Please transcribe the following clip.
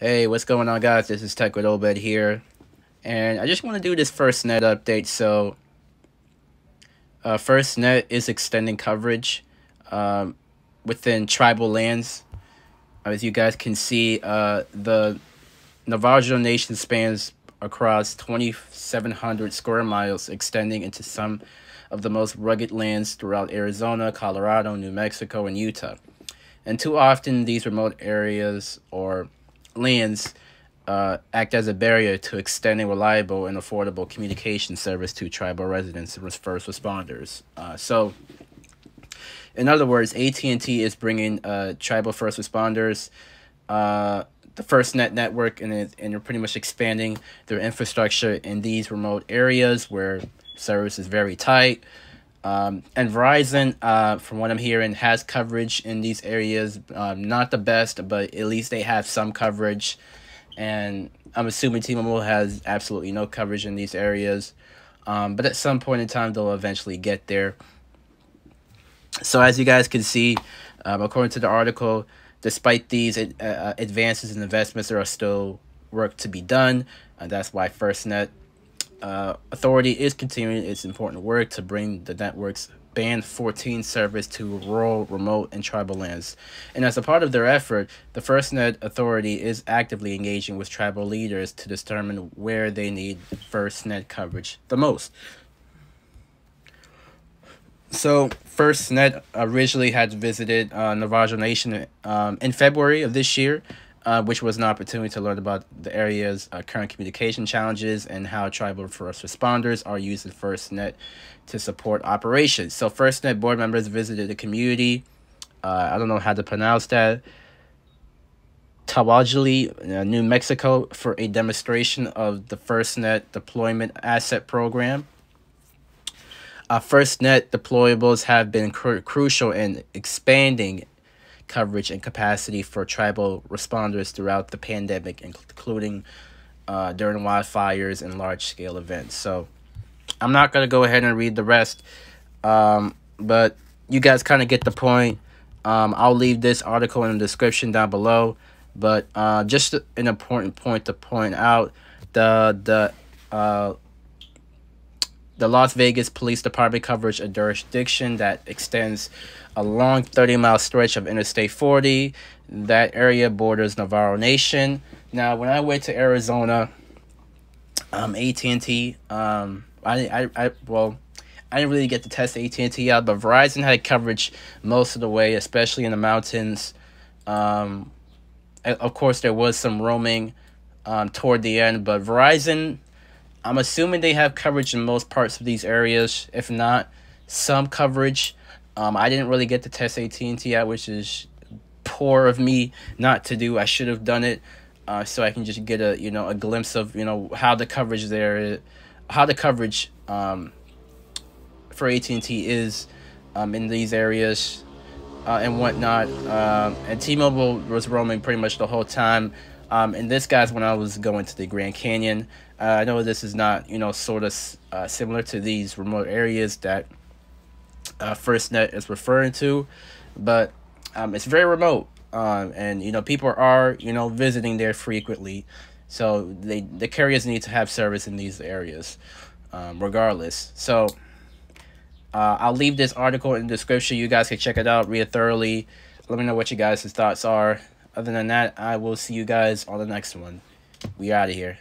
Hey, what's going on, guys? This is Tech with Obed here, and I just want to do this Firstnet update. So, Firstnet is extending coverage um, within tribal lands. As you guys can see, the Navajo Nation spans across 2,700 square miles, extending into some of the most rugged lands throughout Arizona, Colorado, New Mexico, and Utah. And too often, these remote areas or lands act as a barrier to extending reliable and affordable communication service to tribal residents and first responders. In other words, AT&T is bringing tribal first responders the FirstNet network, and they're pretty much expanding their infrastructure in these remote areas where service is very tight. And Verizon, from what I'm hearing, has coverage in these areas. Not the best, but at least they have some coverage. And I'm assuming T-Mobile has absolutely no coverage in these areas. But at some point in time, they'll eventually get there. So as you guys can see, according to the article, despite these advances in investments, there are still work to be done. That's why FirstNet Authority is continuing its important work to bring the network's Band 14 service to rural, remote, and tribal lands. And as a part of their effort, the FirstNet Authority is actively engaging with tribal leaders to determine where they need FirstNet coverage the most. So, FirstNet originally had visited Navajo Nation in February of this year, which was an opportunity to learn about the area's current communication challenges and how tribal first responders are using FirstNet to support operations. So FirstNet board members visited the community, I don't know how to pronounce that, Tawajali, New Mexico, for a demonstration of the FirstNet Deployment Asset Program. FirstNet deployables have been crucial in expanding coverage and capacity for tribal responders throughout the pandemic, including during wildfires and large-scale events. So I'm not going to go ahead and read the rest, but you guys kind of get the point. I'll leave this article in the description down below, but just an important point to point out, the Las Vegas Police Department covers a jurisdiction that extends a long 30-mile stretch of Interstate 40. That area borders Navajo Nation. Now, when I went to Arizona, AT&T, I didn't really get to test AT&T out, but Verizon had coverage most of the way, especially in the mountains. Of course, there was some roaming toward the end, but Verizon, I'm assuming they have coverage in most parts of these areas. If not, some coverage. I didn't really get to test AT&T out, which is poor of me not to do. I should have done it, so I can just get a glimpse of how the coverage for AT&T is in these areas and whatnot. And T-Mobile was roaming pretty much the whole time. And this guy's when I was going to the Grand Canyon. I know this is not, sort of similar to these remote areas that FirstNet is referring to, but it's very remote, and people are visiting there frequently, so the carriers need to have service in these areas, regardless. So I'll leave this article in the description. You guys can check it out, read it thoroughly. Let me know what you guys' thoughts are. Other than that, I will see you guys on the next one. We out of here.